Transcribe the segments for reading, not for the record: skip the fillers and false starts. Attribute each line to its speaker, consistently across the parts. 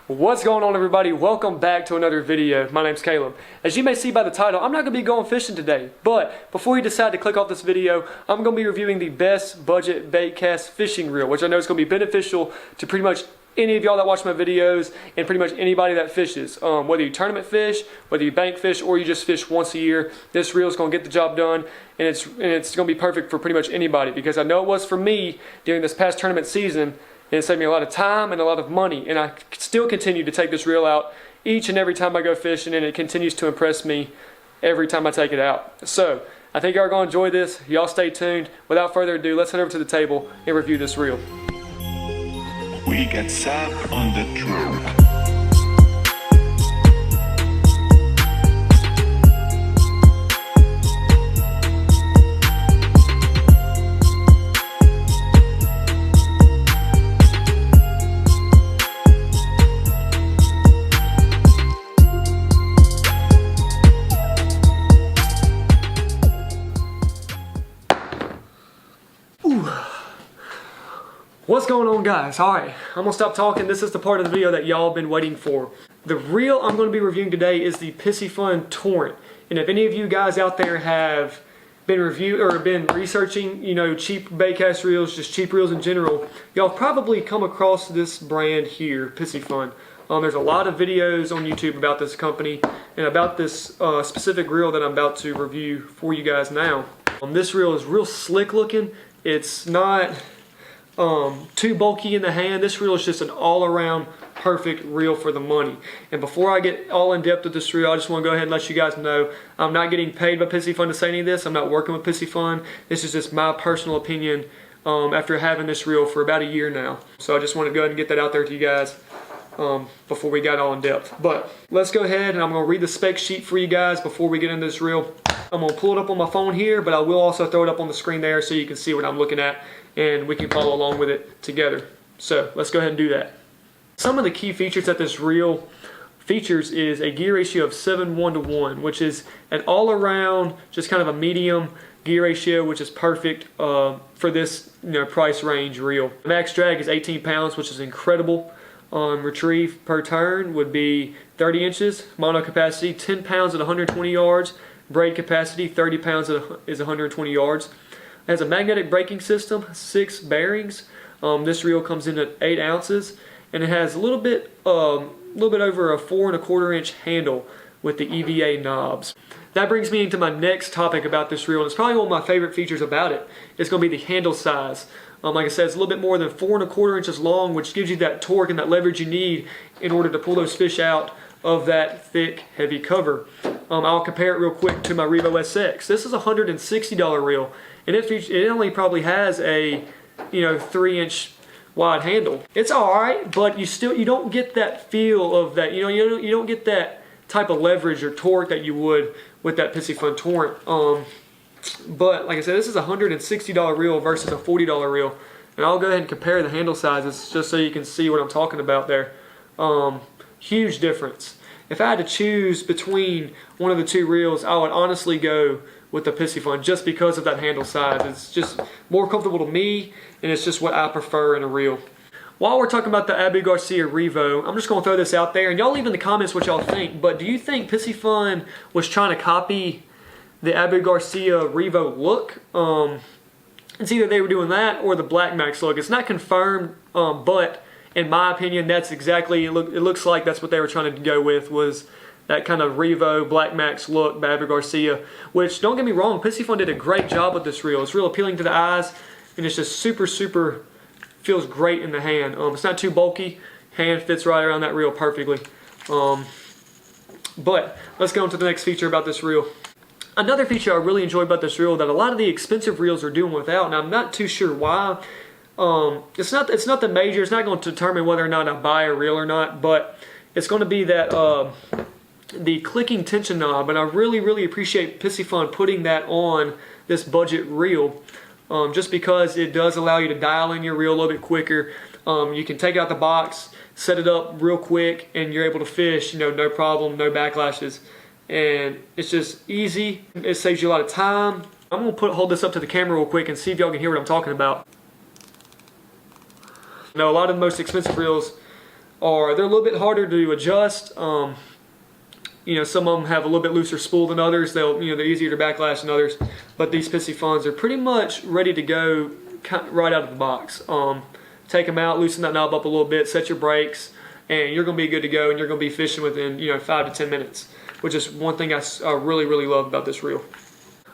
Speaker 1: What's going on, everybody? Welcome back to another video. My name's Caleb. As you may see by the title, I'm not going to be going fishing today, but before you decide to click off this video, I'm going to be reviewing the best budget baitcast fishing reel, which I know is going to be beneficial to pretty much any of y'all that watch my videos and pretty much anybody that fishes. Whether you tournament fish, whether you bank fish, or you just fish once a year, this reel is going to get the job done, and it's going to be perfect for pretty much anybody, because I know it was for me during this past tournament season. And it saved me a lot of time and a lot of money, and I still continue to take this reel out each and every time I go fishing, and it continues to impress me every time I take it out. So I think y'all are going to enjoy this. Y'all stay tuned. Without further ado, let's head over to the table and review this reel.
Speaker 2: We get sap on the trail.
Speaker 1: What's going on, guys? Alright, I'm going to stop talking. This is the part of the video that y'all have been waiting for. The reel I'm going to be reviewing today is the Piscifun Torrent. And if any of you guys out there have been researching, cheap baitcast reels, just cheap reels in general, y'all probably come across this brand here, Piscifun. There's a lot of videos on YouTube about this company and about this specific reel that I'm about to review for you guys now. This reel is real slick looking. It's not too bulky in the hand. This reel is just an all-around perfect reel for the money. And before I get all in depth with this reel, I just want to go ahead and let you guys know I'm not getting paid by Piscifun to say any of this. I'm not working with Piscifun. This is just my personal opinion after having this reel for about a year now. So I just want to go ahead and get that out there to you guys before we got all in depth. But let's go ahead and I'm going to read the spec sheet for you guys before we get into this reel. I'm going to pull it up on my phone here, but I will also throw it up on the screen there so you can see what I'm looking at and we can follow along with it together. So let's go ahead and do that. Some of the key features that this reel features is a gear ratio of 7:1:1, which is an all-around, just kind of a medium gear ratio, which is perfect for this price range reel. The max drag is 18 pounds, which is incredible. Retrieve per turn would be 30 inches. Mono capacity 10 pounds at 120 yards. Braid capacity 30 pounds is 120 yards. It has a magnetic braking system, 6 bearings. This reel comes in at 8 ounces, and it has a little bit over a 4 1/4 inch handle with the EVA knobs. That brings me into my next topic about this reel, and it's probably one of my favorite features about it. It's going to be the handle size. Like I said, it's a little bit more than 4 1/4 inches long, which gives you that torque and that leverage you need in order to pull those fish out of that thick, heavy cover. I'll compare it real quick to my Revo SX. This is a $160 reel, and it only probably has a 3-inch wide handle. It's alright, but you don't get that feel of that. You don't get that type of leverage or torque that you would with that Piscifun Torrent. But like I said, this is a $160 reel versus a $40 reel, and I'll go ahead and compare the handle sizes just so you can see what I'm talking about there. Huge difference. If I had to choose between one of the two reels, I would honestly go with the Piscifun just because of that handle size. It's just more comfortable to me, and it's just what I prefer in a reel. While we're talking about the Abu Garcia Revo, I'm just going to throw this out there, and y'all leave in the comments what y'all think, but do you think Piscifun was trying to copy the Abu Garcia Revo look? It's either they were doing that or the Black Max look. It's not confirmed, but in my opinion, that's exactly, it looks like that's what they were trying to go with, was that kind of Revo Black Max look by Abu Garcia, which, don't get me wrong, Piscifun did a great job with this reel. It's real appealing to the eyes, and it's just super, feels great in the hand. It's not too bulky. Hand fits right around that reel perfectly. But let's go on to the next feature about this reel. Another feature I really enjoy about this reel that a lot of the expensive reels are doing without, and I'm not too sure why. It's not the major. It's not going to determine whether or not I buy a reel or not, but it's going to be that the clicking tension knob, and I really appreciate Piscifun putting that on this budget reel, just because it does allow you to dial in your reel a little bit quicker. You can take it out the box, set it up real quick, and you're able to fish, no problem, no backlashes, and it's just easy. It saves you a lot of time. I'm going to hold this up to the camera real quick and see if y'all can hear what I'm talking about. A lot of the most expensive reels they're a little bit harder to adjust. You know, some of them have a little bit looser spool than others. They're easier to backlash than others. But these Pissy Funs are pretty much ready to go right out of the box. Take them out, loosen that knob up a little bit, set your brakes, and you're going to be good to go, and you're going to be fishing within 5 to 10 minutes, which is one thing I really, really love about this reel.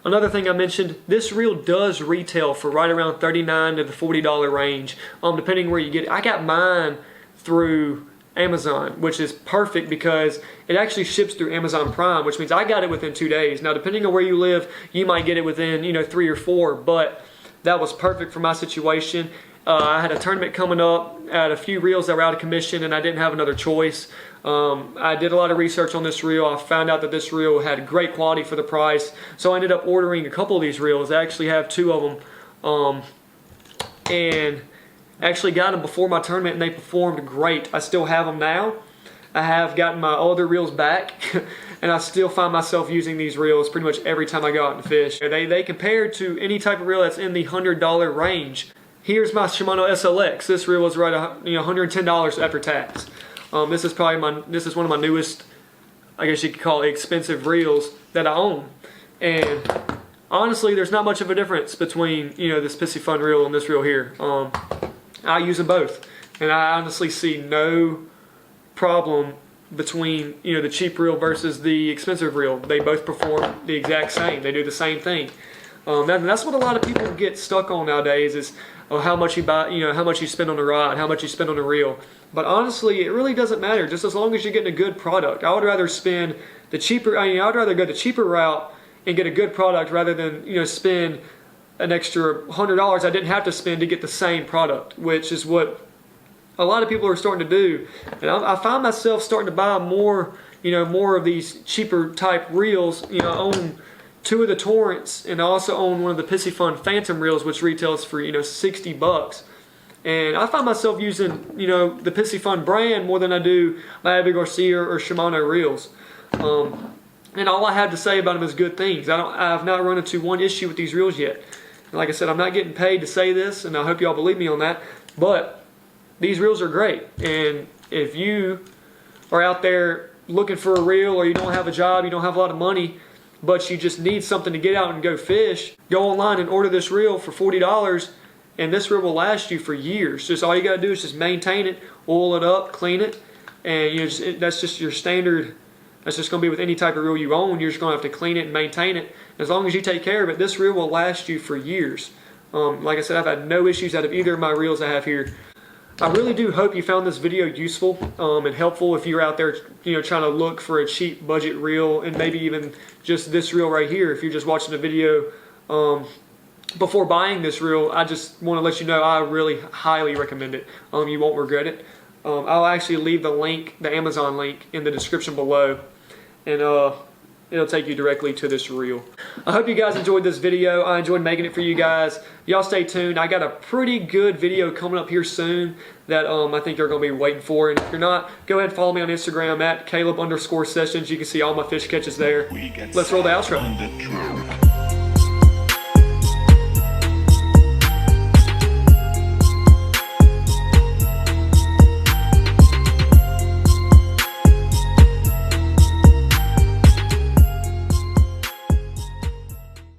Speaker 1: Another thing I mentioned, this reel does retail for right around $39 to the $40 range, depending where you get it. I got mine through Amazon, which is perfect because it actually ships through Amazon Prime, which means I got it within 2 days. Now, depending on where you live, you might get it within 3 or 4, but that was perfect for my situation. I had a tournament coming up, I had a few reels that were out of commission, and I didn't have another choice. I did a lot of research on this reel. I found out that this reel had great quality for the price, so I ended up ordering a couple of these reels. I actually have 2 of them, and actually got them before my tournament, and they performed great. I still have them now. I have gotten my other reels back, and I still find myself using these reels pretty much every time I go out and fish. They compare to any type of reel that's in the $100 range. Here's my Shimano SLX. This reel was right $110 after tax. This is one of my newest, I guess you could call it, expensive reels that I own. And honestly, there's not much of a difference between this Pissy Fun reel and this reel here. I use them both, and I honestly see no problem between the cheap reel versus the expensive reel. They both perform the exact same. They do the same thing. That's what a lot of people get stuck on nowadays is how much you buy, how much you spend on the rod, how much you spend on the reel. But honestly, it really doesn't matter. Just as long as you're getting a good product. I would rather spend the cheaper. I'd rather go the cheaper route and get a good product rather than spend an extra $100 I didn't have to spend to get the same product, which is what a lot of people are starting to do. And I find myself starting to buy more of these cheaper type reels. I own 2 of the Torrents, and I also own one of the Pissy Fun Phantom reels, which retails for $60. And I find myself using the Pissy Fun brand more than I do my Abbey Garcia or Shimano reels. And all I have to say about them is good things. I've not run into one issue with these reels yet. And like I said, I'm not getting paid to say this, and I hope y'all believe me on that. But these reels are great, and if you are out there looking for a reel, or you don't have a job, you don't have a lot of money, but you just need something to get out and go fish, go online and order this reel for $40, and this reel will last you for years. Just all you got to do is just maintain it, oil it up, clean it, and that's just your standard. That's just going to be with any type of reel you own. You're just going to have to clean it and maintain it. As long as you take care of it, this reel will last you for years. Like I said, I've had no issues out of either of my reels I have here. I really do hope you found this video useful and helpful if you're out there trying to look for a cheap budget reel, and maybe even just this reel right here. If you're just watching the video before buying this reel, I just want to let you know I really highly recommend it. You won't regret it. I'll actually leave the link, the Amazon link, in the description below, and it'll take you directly to this reel. I hope you guys enjoyed this video. I enjoyed making it for you guys. Y'all stay tuned. I got a pretty good video coming up here soon that I think you're going to be waiting for. And if you're not, go ahead and follow me on Instagram at Caleb_Sessions. You can see all my fish catches there. Let's roll the outro.